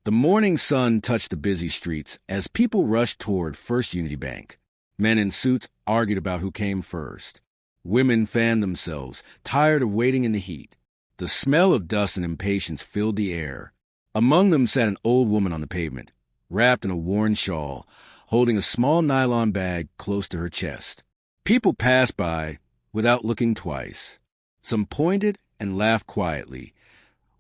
The morning sun touched the busy streets as people rushed toward First Unity Bank. Men in suits argued about who came first. Women fanned themselves, tired of waiting in the heat. The smell of dust and impatience filled the air. Among them sat an old woman on the pavement, wrapped in a worn shawl, holding a small nylon bag close to her chest. People passed by without looking twice. Some pointed and laughed quietly,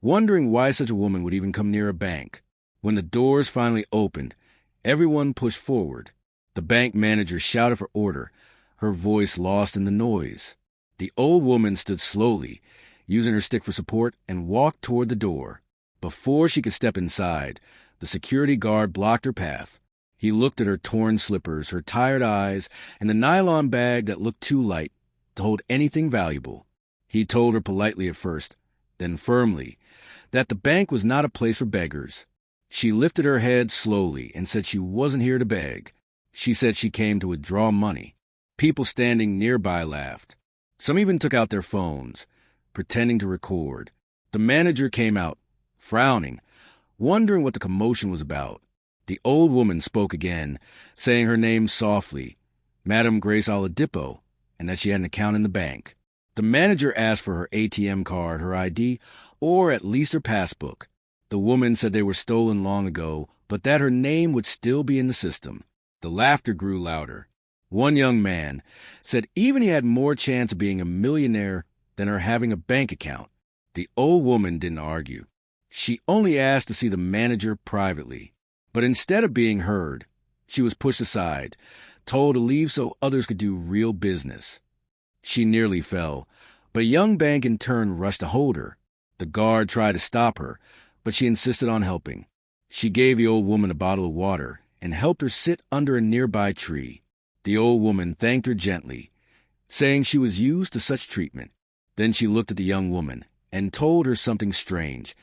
wondering why such a woman would even come near a bank. When the doors finally opened, everyone pushed forward. The bank manager shouted for order, her voice lost in the noise. The old woman stood slowly, using her stick for support, and walked toward the door. Before she could step inside, the security guard blocked her path. He looked at her torn slippers, her tired eyes, and the nylon bag that looked too light to hold anything valuable. He told her politely at first, then firmly, that the bank was not a place for beggars. She lifted her head slowly and said she wasn't here to beg. She said she came to withdraw money. People standing nearby laughed. Some even took out their phones, pretending to record. The manager came out, frowning, wondering what the commotion was about. The old woman spoke again, saying her name softly, Madame Grace Oladipo, and that she had an account in the bank. The manager asked for her ATM card, her ID, or at least her passbook. The woman said they were stolen long ago, but that her name would still be in the system. The laughter grew louder. One young man said even he had more chance of being a millionaire than her having a bank account. The old woman didn't argue. She only asked to see the manager privately. But instead of being heard, she was pushed aside, told to leave so others could do real business. She nearly fell, but a young bank intern rushed to hold her. The guard tried to stop her, but she insisted on helping. She gave the old woman a bottle of water and helped her sit under a nearby tree. The old woman thanked her gently, saying she was used to such treatment. Then she looked at the young woman and told her something strange,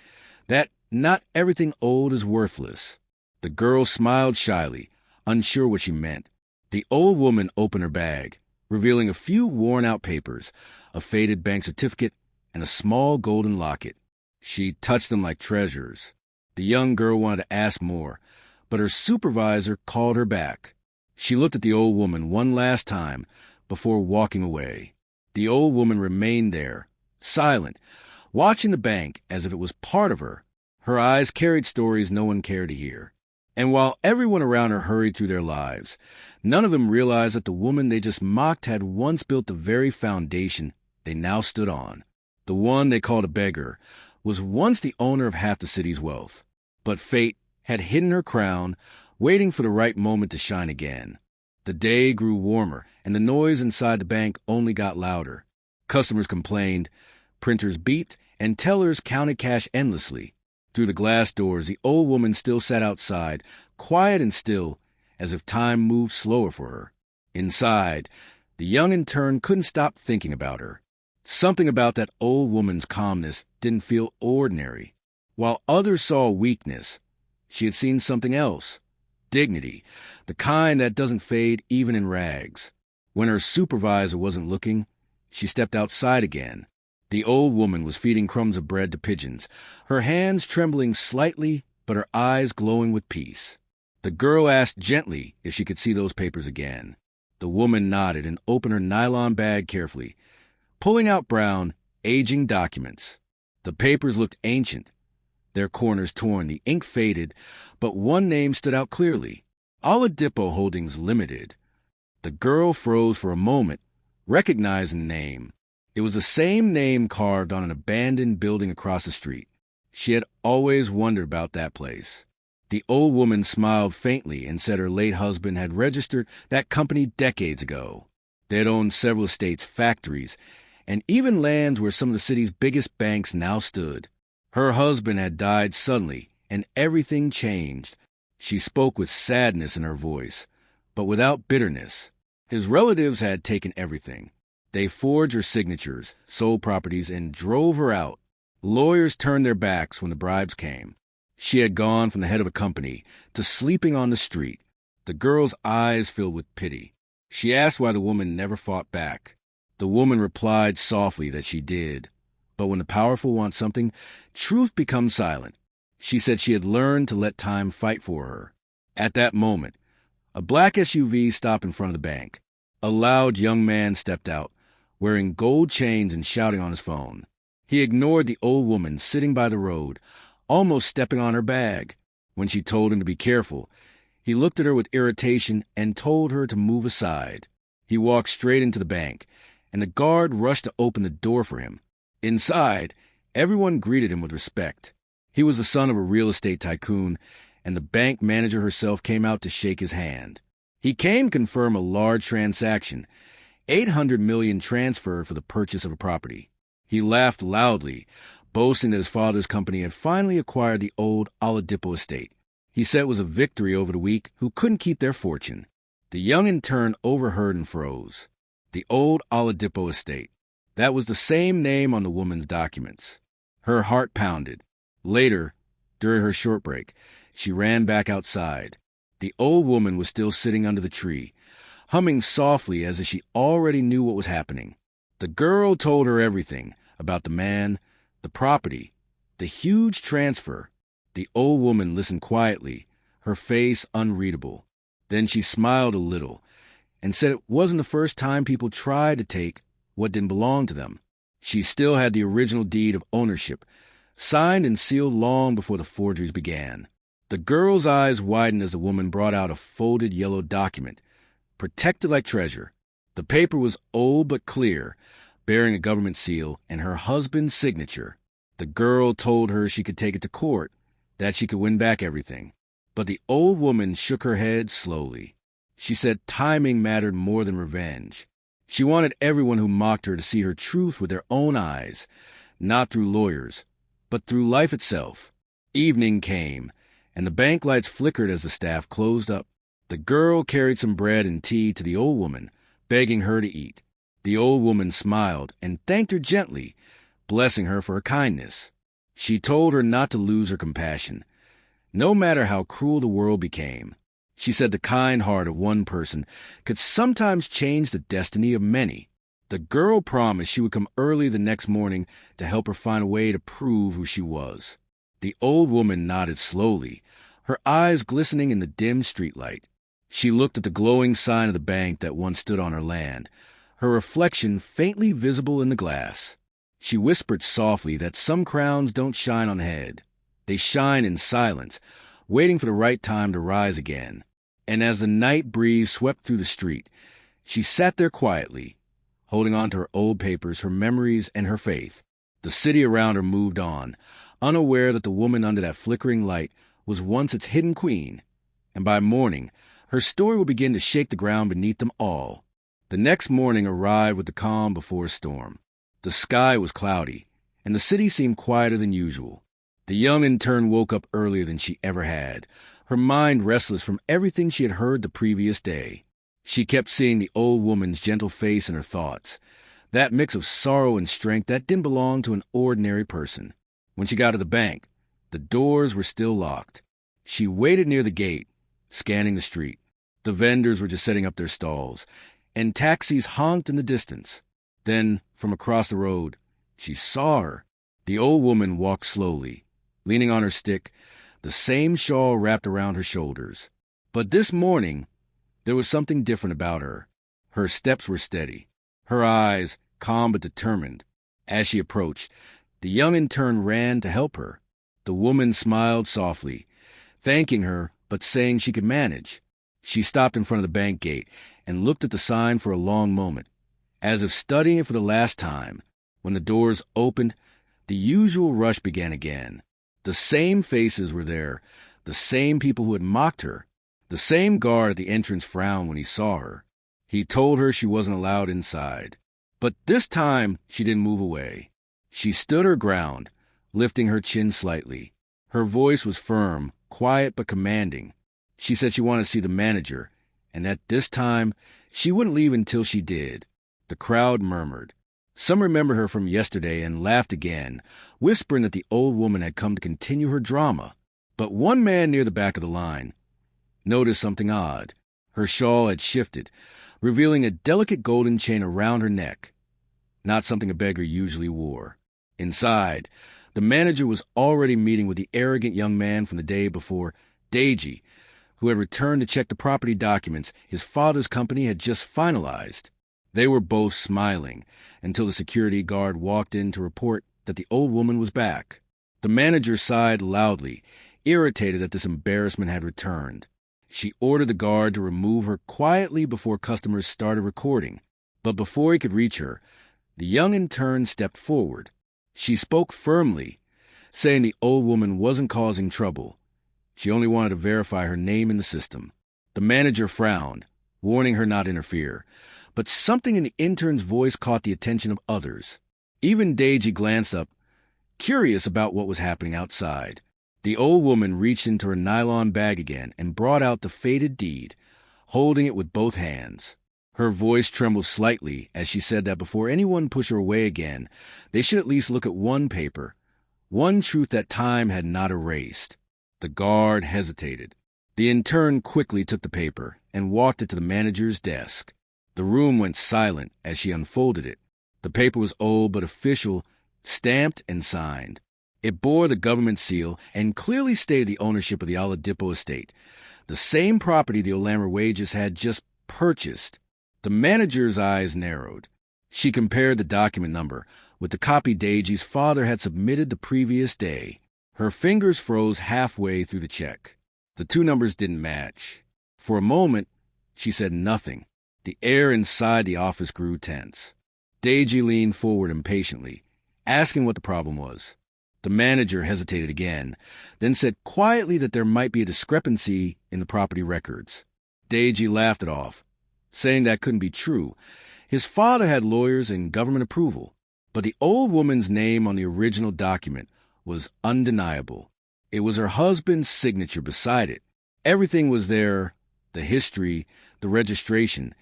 that not everything old is worthless. The girl smiled shyly, unsure what she meant. The old woman opened her bag, revealing a few worn-out papers, a faded bank certificate, and a small golden locket. She touched them like treasures. The young girl wanted to ask more, but her supervisor called her back. She looked at the old woman one last time before walking away. The old woman remained there, silent, watching the bank as if it was part of her. Her eyes carried stories no one cared to hear. And while everyone around her hurried through their lives, none of them realized that the woman they just mocked had once built the very foundation they now stood on. The one they called a beggar was once the owner of half the city's wealth. But fate had hidden her crown, waiting for the right moment to shine again. The day grew warmer, and the noise inside the bank only got louder. Customers complained, printers beeped, and tellers counted cash endlessly. Through the glass doors, the old woman still sat outside, quiet and still, as if time moved slower for her. Inside, the young intern couldn't stop thinking about her. Something about that old woman's calmness didn't feel ordinary. While others saw weakness, she had seen something else. Dignity, the kind that doesn't fade even in rags. When her supervisor wasn't looking, she stepped outside again. The old woman was feeding crumbs of bread to pigeons, her hands trembling slightly, but her eyes glowing with peace. The girl asked gently if she could see those papers again. The woman nodded and opened her nylon bag carefully, pulling out brown, aging documents. The papers looked ancient, their corners torn, the ink faded, but one name stood out clearly, Oladipo Holdings Limited. The girl froze for a moment, recognizing the name. It was the same name carved on an abandoned building across the street. She had always wondered about that place. The old woman smiled faintly and said her late husband had registered that company decades ago. They had owned several estates, factories, and even lands where some of the city's biggest banks now stood. Her husband had died suddenly, and everything changed. She spoke with sadness in her voice, but without bitterness. His relatives had taken everything. They forged her signatures, sold properties, and drove her out. Lawyers turned their backs when the bribes came. She had gone from the head of a company to sleeping on the street. The girl's eyes filled with pity. She asked why the woman never fought back. The woman replied softly that she did. But when the powerful want something, truth becomes silent. She said she had learned to let time fight for her. At that moment, a black SUV stopped in front of the bank. A loud young man stepped out, wearing gold chains and shouting on his phone. He ignored the old woman sitting by the road, almost stepping on her bag. When she told him to be careful, he looked at her with irritation and told her to move aside. He walked straight into the bank, and the guard rushed to open the door for him. Inside, everyone greeted him with respect. He was the son of a real estate tycoon, and the bank manager herself came out to shake his hand. He came to confirm a large transaction, $800 million transferred for the purchase of a property. He laughed loudly, boasting that his father's company had finally acquired the old Oladipo estate. He said it was a victory over the weak who couldn't keep their fortune. The young intern overheard and froze. The old Oladipo estate. That was the same name on the woman's documents. Her heart pounded. Later, during her short break, she ran back outside. The old woman was still sitting under the tree, humming softly as if she already knew what was happening. The girl told her everything about the man, the property, the huge transfer. The old woman listened quietly, her face unreadable. Then she smiled a little and said it wasn't the first time people tried to take what didn't belong to them. She still had the original deed of ownership, signed and sealed long before the forgeries began. The girl's eyes widened as the woman brought out a folded yellow document, protected like treasure. The paper was old but clear, bearing a government seal and her husband's signature. The girl told her she could take it to court, that she could win back everything. But the old woman shook her head slowly. She said timing mattered more than revenge. She wanted everyone who mocked her to see her truth with their own eyes, not through lawyers, but through life itself. Evening came, and the bank lights flickered as the staff closed up. The girl carried some bread and tea to the old woman, begging her to eat. The old woman smiled and thanked her gently, blessing her for her kindness. She told her not to lose her compassion, no matter how cruel the world became. She said the kind heart of one person could sometimes change the destiny of many. The girl promised she would come early the next morning to help her find a way to prove who she was. The old woman nodded slowly, her eyes glistening in the dim streetlight. She looked at the glowing sign of the bank that once stood on her land, her reflection faintly visible in the glass. She whispered softly that some crowns don't shine on the head. They shine in silence, waiting for the right time to rise again. And as the night breeze swept through the street, she sat there quietly, holding on to her old papers, her memories, and her faith. The city around her moved on, unaware that the woman under that flickering light was once its hidden queen, and by morning her story would begin to shake the ground beneath them all. The next morning arrived with the calm before a storm. The sky was cloudy, and the city seemed quieter than usual. The young intern woke up earlier than she ever had, her mind restless from everything she had heard the previous day. She kept seeing the old woman's gentle face in her thoughts, that mix of sorrow and strength that didn't belong to an ordinary person. When she got to the bank, the doors were still locked. She waited near the gate, scanning the street. The vendors were just setting up their stalls, and taxis honked in the distance. Then, from across the road, she saw her. The old woman walked slowly, leaning on her stick, the same shawl wrapped around her shoulders. But this morning, there was something different about her. Her steps were steady, her eyes calm but determined. As she approached, the young intern ran to help her. The woman smiled softly, thanking her but saying she could manage. She stopped in front of the bank gate and looked at the sign for a long moment, as if studying it for the last time. When the doors opened, the usual rush began again. The same faces were there, the same people who had mocked her. The same guard at the entrance frowned when he saw her. He told her she wasn't allowed inside. But this time she didn't move away. She stood her ground, lifting her chin slightly. Her voice was firm, quiet but commanding. She said she wanted to see the manager, and that this time she wouldn't leave until she did. The crowd murmured. Some remembered her from yesterday and laughed again, whispering that the old woman had come to continue her drama. But one man near the back of the line noticed something odd. Her shawl had shifted, revealing a delicate golden chain around her neck, not something a beggar usually wore. Inside, The manager was already meeting with the arrogant young man from the day before, Deji, who had returned to check the property documents his father's company had just finalized. They were both smiling until the security guard walked in to report that the old woman was back. The manager sighed loudly, irritated that this embarrassment had returned. She ordered the guard to remove her quietly before customers started recording. But before he could reach her, the young intern stepped forward. She spoke firmly, saying the old woman wasn't causing trouble. She only wanted to verify her name in the system. The manager frowned, warning her not to interfere, but something in the intern's voice caught the attention of others. Even Deji glanced up, curious about what was happening outside. The old woman reached into her nylon bag again and brought out the faded deed, holding it with both hands. Her voice trembled slightly as she said that before anyone pushed her away again, they should at least look at one paper, one truth that time had not erased. The guard hesitated. The intern quickly took the paper and walked it to the manager's desk. The room went silent as she unfolded it. The paper was old but official, stamped and signed. It bore the government seal and clearly stated the ownership of the Oladipo estate, the same property the Olamra Wages had just purchased. The manager's eyes narrowed. She compared the document number with the copy Deji's father had submitted the previous day. Her fingers froze halfway through the check. The two numbers didn't match. For a moment, she said nothing. The air inside the office grew tense. Deji leaned forward impatiently, asking what the problem was. The manager hesitated again, then said quietly that there might be a discrepancy in the property records. Deji laughed it off, saying that couldn't be true. His father had lawyers and government approval, but the old woman's name on the original document was undeniable. It was her husband's signature beside it. Everything was there, the history, the registration,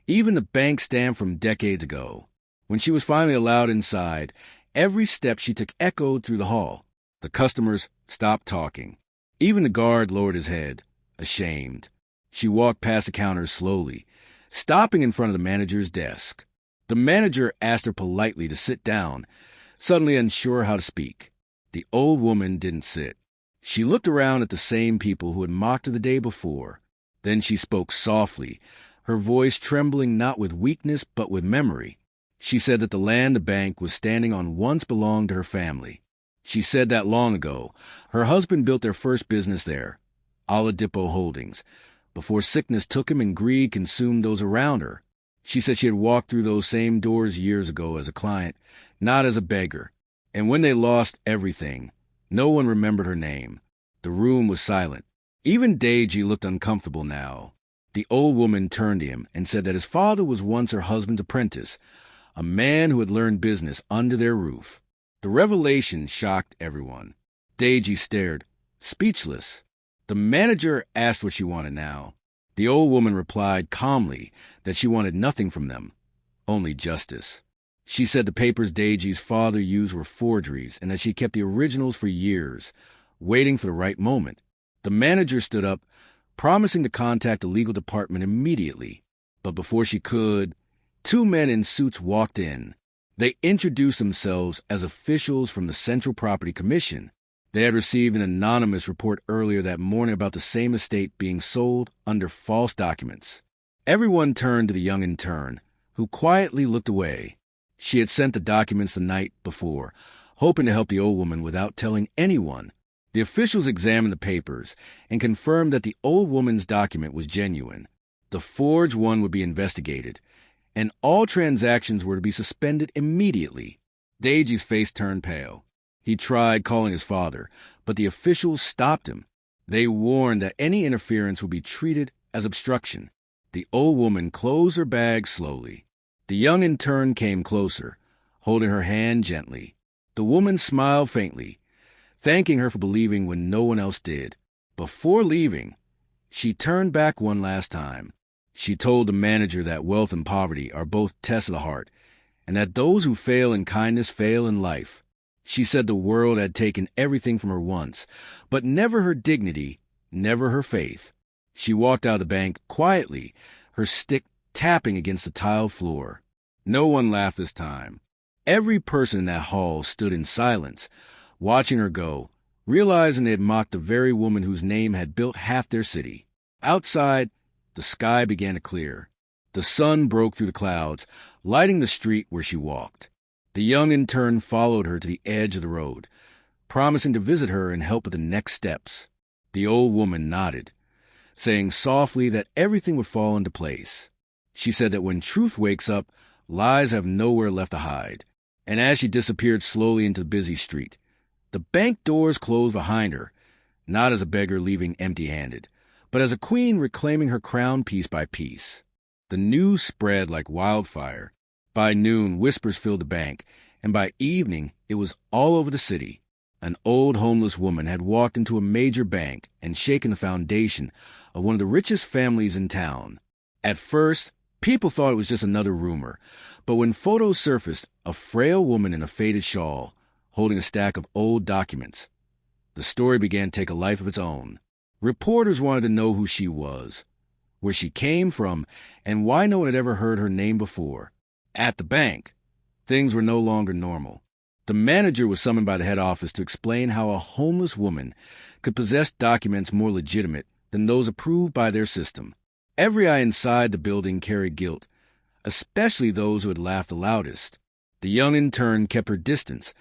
even the bank stamp from decades ago. When she was finally allowed inside, every step she took echoed through the hall. The customers stopped talking. Even the guard lowered his head, ashamed. She walked past the counters slowly, stopping in front of the manager's desk. The manager asked her politely to sit down, suddenly unsure how to speak. The old woman didn't sit. She looked around at the same people who had mocked her the day before. Then she spoke softly, her voice trembling not with weakness but with memory. She said that the land the bank was standing on once belonged to her family. She said that long ago, her husband built their first business there, Oladipo Holdings, before sickness took him and greed consumed those around her. She said she had walked through those same doors years ago as a client, not as a beggar. And when they lost everything, no one remembered her name. The room was silent. Even Deji looked uncomfortable now. The old woman turned to him and said that his father was once her husband's apprentice, a man who had learned business under their roof. The revelation shocked everyone. Deji stared, speechless. The manager asked what she wanted now. The old woman replied calmly that she wanted nothing from them, only justice. She said the papers Deji's father used were forgeries and that she kept the originals for years, waiting for the right moment. The manager stood up, promising to contact the legal department immediately. But before she could, two men in suits walked in. They introduced themselves as officials from the Central Property Commission. They had received an anonymous report earlier that morning about the same estate being sold under false documents. Everyone turned to the young intern, who quietly looked away. She had sent the documents the night before, hoping to help the old woman without telling anyone. The officials examined the papers and confirmed that the old woman's document was genuine. The forged one would be investigated, and all transactions were to be suspended immediately. Deji's face turned pale. He tried calling his father, but the officials stopped him. They warned that any interference would be treated as obstruction. The old woman closed her bag slowly. The young intern came closer, holding her hand gently. The woman smiled faintly, thanking her for believing when no one else did. Before leaving, she turned back one last time. She told the manager that wealth and poverty are both tests of the heart, and that those who fail in kindness fail in life. She said the world had taken everything from her once, but never her dignity, never her faith. She walked out of the bank quietly, her stick tapping against the tile floor. No one laughed this time. Every person in that hall stood in silence, watching her go, realizing they had mocked the very woman whose name had built half their city. Outside, the sky began to clear. The sun broke through the clouds, lighting the street where she walked. The young intern followed her to the edge of the road, promising to visit her and help with the next steps. The old woman nodded, saying softly that everything would fall into place. She said that when truth wakes up, lies have nowhere left to hide. And as she disappeared slowly into the busy street, the bank doors closed behind her, not as a beggar leaving empty-handed, but as a queen reclaiming her crown piece by piece. The news spread like wildfire. By noon, whispers filled the bank, and by evening, it was all over the city. An old homeless woman had walked into a major bank and shaken the foundation of one of the richest families in town. At first, people thought it was just another rumor, but when photos surfaced, a frail woman in a faded shawl, holding a stack of old documents, the story began to take a life of its own. Reporters wanted to know who she was, where she came from, and why no one had ever heard her name before. At the bank, things were no longer normal. The manager was summoned by the head office to explain how a homeless woman could possess documents more legitimate than those approved by their system. Every eye inside the building carried guilt, especially those who had laughed the loudest. The young intern kept her distance,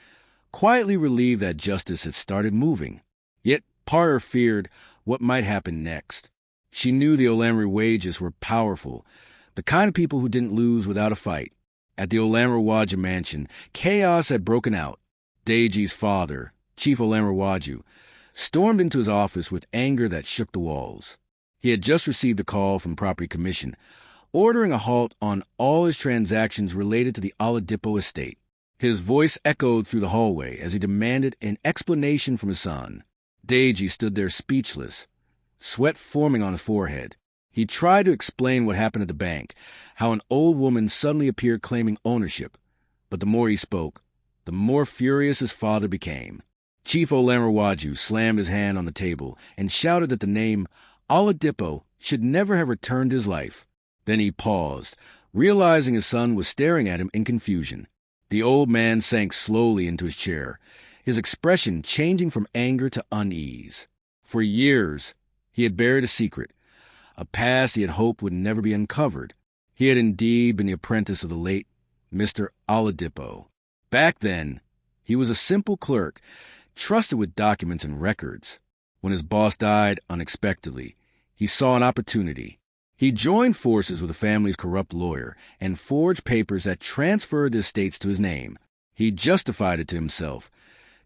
quietly relieved that justice had started moving. Yet part of her feared what might happen next. She knew the Olamri wages were powerful, the kind of people who didn't lose without a fight. At the Olamri mansion, chaos had broken out. Deji's father, Chief Olamri, stormed into his office with anger that shook the walls. He had just received a call from Property Commission, ordering a halt on all his transactions related to the Oladipo estate. His voice echoed through the hallway as he demanded an explanation from his son. Deji stood there speechless, sweat forming on his forehead. He tried to explain what happened at the bank, how an old woman suddenly appeared claiming ownership, but the more he spoke, the more furious his father became. Chief Olamri slammed his hand on the table and shouted that the name Oladipo should never have returned his life. Then he paused, realizing his son was staring at him in confusion. The old man sank slowly into his chair, his expression changing from anger to unease. For years, he had buried a secret, a past he had hoped would never be uncovered. He had indeed been the apprentice of the late Mr. Oladipo. Back then, he was a simple clerk, trusted with documents and records. When his boss died unexpectedly, he saw an opportunity. He joined forces with the family's corrupt lawyer and forged papers that transferred the estates to his name. He justified it to himself,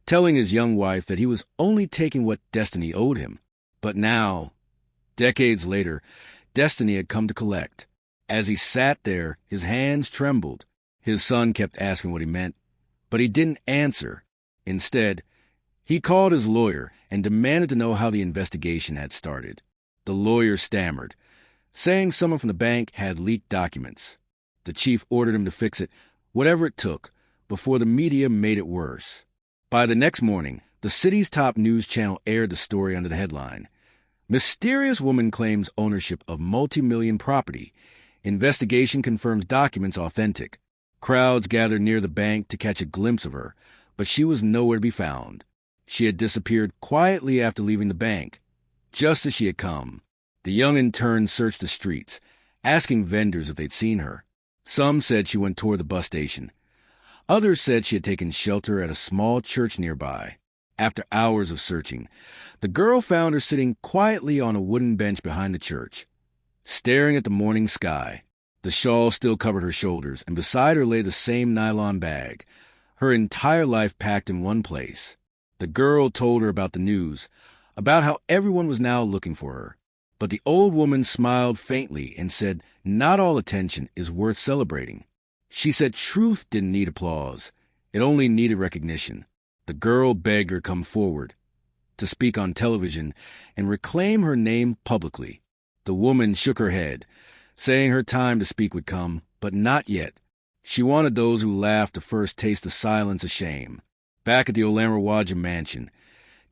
telling his young wife that he was only taking what destiny owed him. But now, decades later, destiny had come to collect. As he sat there, his hands trembled. His son kept asking what he meant, but he didn't answer. Instead, he called his lawyer and demanded to know how the investigation had started. The lawyer stammered, saying someone from the bank had leaked documents. The chief ordered him to fix it, whatever it took, before the media made it worse. By the next morning, the city's top news channel aired the story under the headline, "Mysterious woman claims ownership of multi-million property. Investigation confirms documents authentic." Crowds gathered near the bank to catch a glimpse of her, but she was nowhere to be found. She had disappeared quietly after leaving the bank, just as she had come. The young intern searched the streets, asking vendors if they'd seen her. Some said she went toward the bus station. Others said she had taken shelter at a small church nearby. After hours of searching, the girl found her sitting quietly on a wooden bench behind the church, staring at the morning sky. The shawl still covered her shoulders, and beside her lay the same nylon bag, her entire life packed in one place. The girl told her about the news, about how everyone was now looking for her. But the old woman smiled faintly and said not all attention is worth celebrating. She said truth didn't need applause. It only needed recognition. The girl begged her come forward to speak on television and reclaim her name publicly. The woman shook her head, saying her time to speak would come, but not yet. She wanted those who laughed to first taste the silence of shame. Back at the Olamri mansion,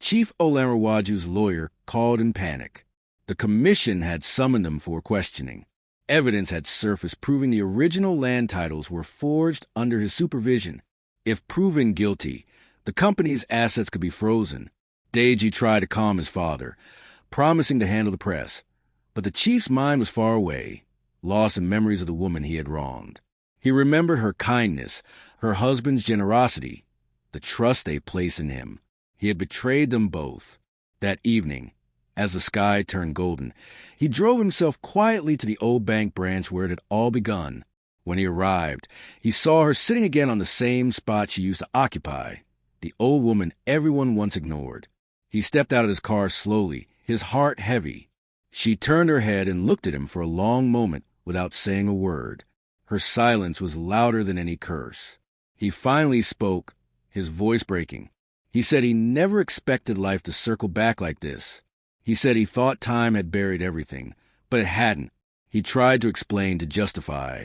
Chief Olamri's lawyer called in panic. The commission had summoned them for questioning. Evidence had surfaced proving the original land titles were forged under his supervision. If proven guilty, The company's assets could be frozen. Deji tried to calm his father, promising to handle the press. But the chief's mind was far away, lost in memories of the woman he had wronged. He remembered her kindness, her husband's generosity, the trust they placed in him. He had betrayed them both. That evening, as the sky turned golden, he drove himself quietly to the old bank branch where it had all begun. When he arrived, he saw her sitting again on the same spot she used to occupy, the old woman everyone once ignored. He stepped out of his car slowly, his heart heavy. She turned her head and looked at him for a long moment without saying a word. Her silence was louder than any curse. He finally spoke, his voice breaking. He said he never expected life to circle back like this. He said he thought time had buried everything, but it hadn't. He tried to explain, to justify,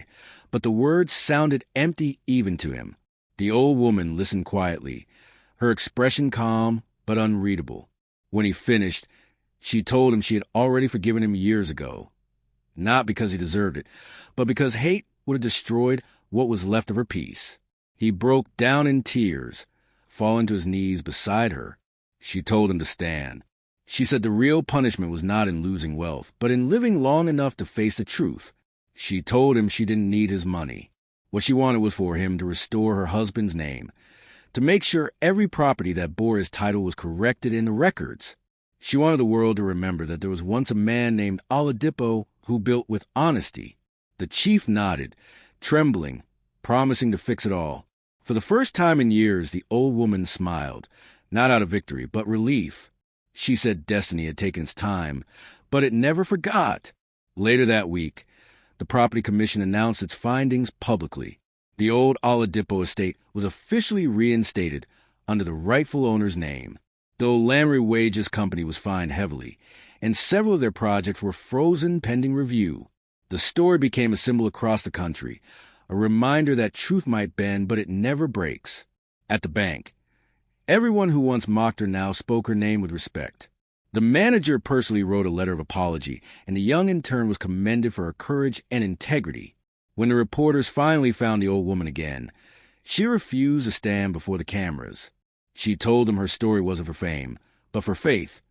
but the words sounded empty even to him. The old woman listened quietly, her expression calm but unreadable. When he finished, she told him she had already forgiven him years ago. Not because he deserved it, but because hate would have destroyed what was left of her peace. He broke down in tears, falling to his knees beside her. She told him to stand. She said the real punishment was not in losing wealth, but in living long enough to face the truth. She told him she didn't need his money. What she wanted was for him to restore her husband's name, to make sure every property that bore his title was corrected in the records. She wanted the world to remember that there was once a man named Oladipo who built with honesty. The chief nodded, trembling, promising to fix it all. For the first time in years, the old woman smiled, not out of victory, but relief. She said destiny had taken its time, but it never forgot. Later that week, the Property Commission announced its findings publicly. The old Oladipo estate was officially reinstated under the rightful owner's name. The Lamry Wages Company was fined heavily, and several of their projects were frozen pending review. The story became a symbol across the country, a reminder that truth might bend, but it never breaks. At the bank, everyone who once mocked her now spoke her name with respect. The manager personally wrote a letter of apology, and the young intern was commended for her courage and integrity. When the reporters finally found the old woman again, she refused to stand before the cameras. She told them her story wasn't for fame, but for faith.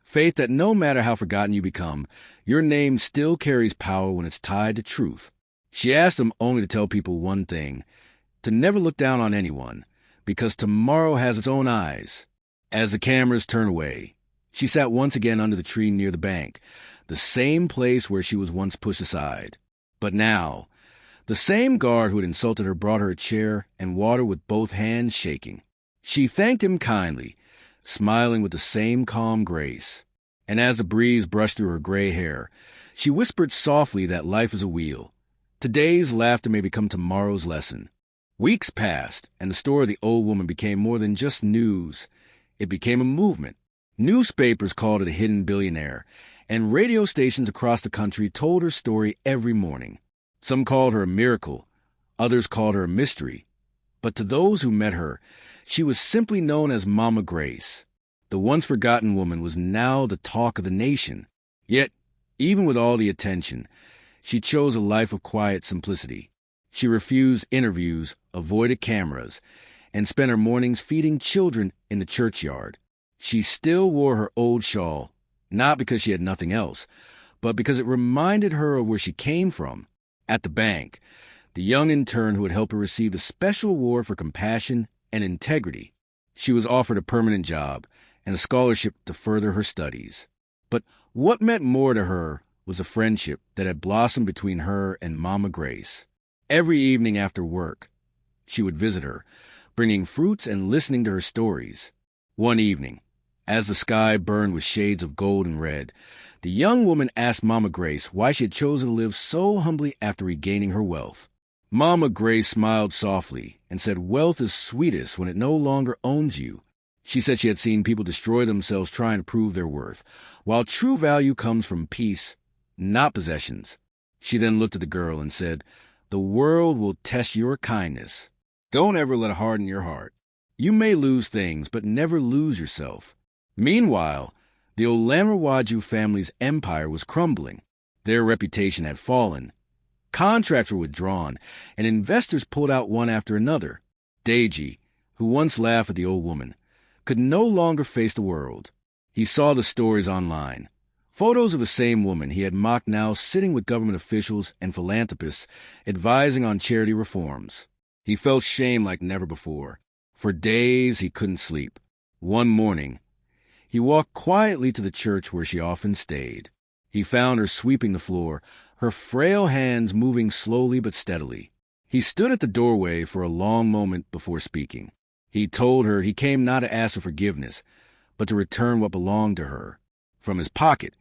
Faith that no matter how forgotten you become, your name still carries power when it's tied to truth. She asked them only to tell people one thing, to never look down on anyone, because tomorrow has its own eyes. As the cameras turned away, she sat once again under the tree near the bank, the same place where she was once pushed aside. But now, the same guard who had insulted her brought her a chair and water with both hands shaking. She thanked him kindly, smiling with the same calm grace. And as the breeze brushed through her gray hair, she whispered softly that life is a wheel. Today's laughter may become tomorrow's lesson. Weeks passed, and the story of the old woman became more than just news. It became a movement. Newspapers called it a hidden billionaire, and radio stations across the country told her story every morning. Some called her a miracle, others called her a mystery. But to those who met her, she was simply known as Mama Grace. The once forgotten woman was now the talk of the nation. Yet, even with all the attention, she chose a life of quiet simplicity. She refused interviews, avoided cameras, and spent her mornings feeding children in the churchyard. She still wore her old shawl, not because she had nothing else, but because it reminded her of where she came from. At the bank, the young intern who had helped her received a special award for compassion and integrity. She was offered a permanent job and a scholarship to further her studies. But what meant more to her was a friendship that had blossomed between her and Mama Grace. Every evening after work, she would visit her, bringing fruits and listening to her stories. One evening, as the sky burned with shades of gold and red, the young woman asked Mama Grace why she had chosen to live so humbly after regaining her wealth. Mama Grace smiled softly and said wealth is sweetest when it no longer owns you. She said she had seen people destroy themselves trying to prove their worth, while true value comes from peace, not possessions. She then looked at the girl and said, "The world will test your kindness. Don't ever let it harden your heart. You may lose things, but never lose yourself." Meanwhile, the Olamrawaju family's empire was crumbling. Their reputation had fallen. Contracts were withdrawn, and investors pulled out one after another. Deji, who once laughed at the old woman, could no longer face the world. He saw the stories online. Photos of the same woman he had mocked now sitting with government officials and philanthropists advising on charity reforms. He felt shame like never before. For days he couldn't sleep. One morning, he walked quietly to the church where she often stayed. He found her sweeping the floor, her frail hands moving slowly but steadily. He stood at the doorway for a long moment before speaking. He told her he came not to ask for forgiveness, but to return what belonged to her. From his pocket,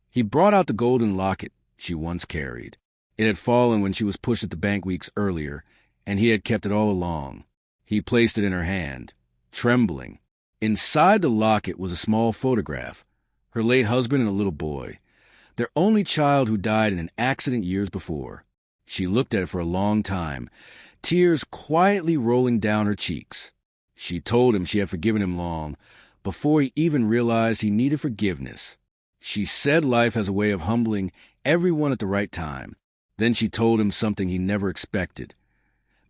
he brought out the golden locket she once carried. It had fallen when she was pushed at the bank weeks earlier, and he had kept it all along. He placed it in her hand, trembling. Inside the locket was a small photograph, her late husband and a little boy, their only child who died in an accident years before. She looked at it for a long time, tears quietly rolling down her cheeks. She told him she had forgiven him long, before he even realized he needed forgiveness. She said life has a way of humbling everyone at the right time. Then she told him something he never expected,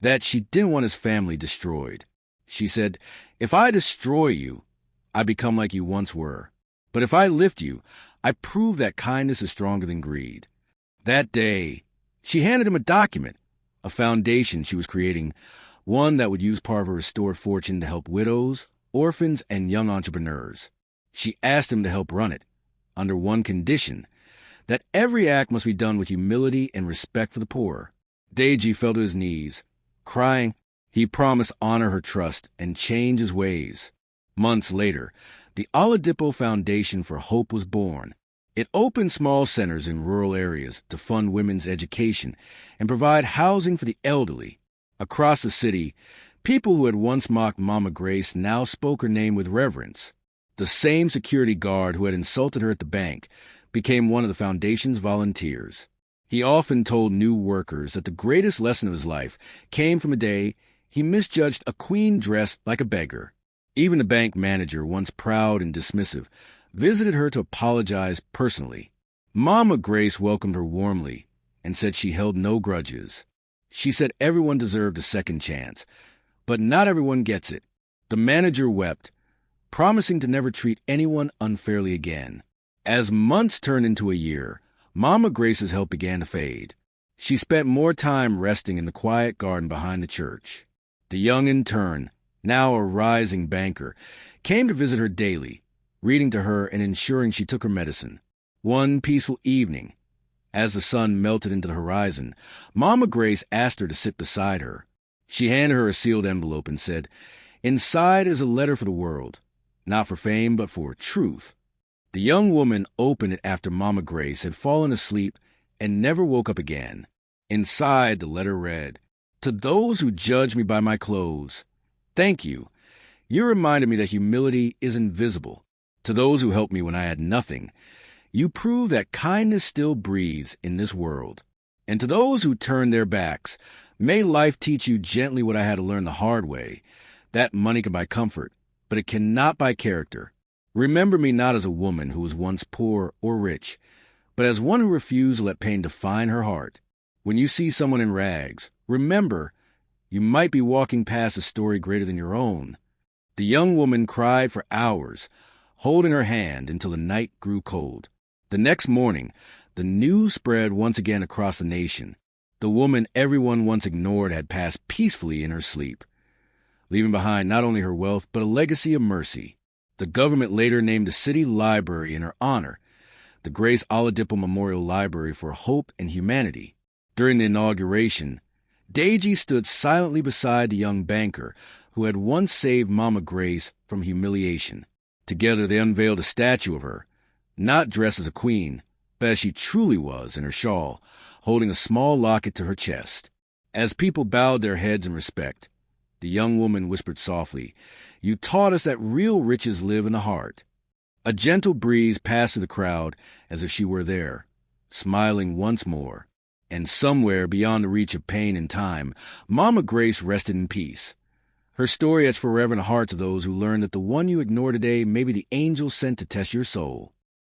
that she didn't want his family destroyed. She said, "If I destroy you, I become like you once were. But if I lift you, I prove that kindness is stronger than greed." That day, she handed him a document, a foundation she was creating, one that would use part of her restored fortune to help widows, orphans, and young entrepreneurs. She asked him to help run it, under one condition, that every act must be done with humility and respect for the poor. Deji fell to his knees, crying. He promised to honor her trust and change his ways. Months later, the Oladipo Foundation for Hope was born. It opened small centers in rural areas to fund women's education and provide housing for the elderly. Across the city, people who had once mocked Mama Grace now spoke her name with reverence. The same security guard who had insulted her at the bank became one of the foundation's volunteers. He often told new workers that the greatest lesson of his life came from a day he misjudged a queen dressed like a beggar. Even the bank manager, once proud and dismissive, visited her to apologize personally. Mama Grace welcomed her warmly and said she held no grudges. She said everyone deserved a second chance, but not everyone gets it. The manager wept, promising to never treat anyone unfairly again. As months turned into a year, Mama Grace's help began to fade. She spent more time resting in the quiet garden behind the church. The young intern, now a rising banker, came to visit her daily, reading to her and ensuring she took her medicine. One peaceful evening, as the sun melted into the horizon, Mama Grace asked her to sit beside her. She handed her a sealed envelope and said, "Inside is a letter for the world, not for fame, but for truth." The young woman opened it after Mama Grace had fallen asleep and never woke up again. Inside, the letter read, "To those who judge me by my clothes, thank you. You reminded me that humility is invisible. To those who helped me when I had nothing, you prove that kindness still breathes in this world. And to those who turn their backs, may life teach you gently what I had to learn the hard way, that money can buy comfort, but it cannot buy character. Remember me not as a woman who was once poor or rich, but as one who refused to let pain define her heart. When you see someone in rags, remember you might be walking past a story greater than your own." The young woman cried for hours, holding her hand until the night grew cold. The next morning, the news spread once again across the nation. The woman everyone once ignored had passed peacefully in her sleep, leaving behind not only her wealth, but a legacy of mercy. The government later named a city library in her honor, the Grace Oladipo Memorial Library for Hope and Humanity. During the inauguration, Deji stood silently beside the young banker who had once saved Mama Grace from humiliation. Together they unveiled a statue of her, not dressed as a queen, but as she truly was in her shawl, holding a small locket to her chest. As people bowed their heads in respect, the young woman whispered softly, "You taught us that real riches live in the heart." A gentle breeze passed through the crowd as if she were there, smiling once more. And somewhere beyond the reach of pain and time, Mama Grace rested in peace. Her story etched forever in the hearts of those who learned that the one you ignore today may be the angel sent to test your soul.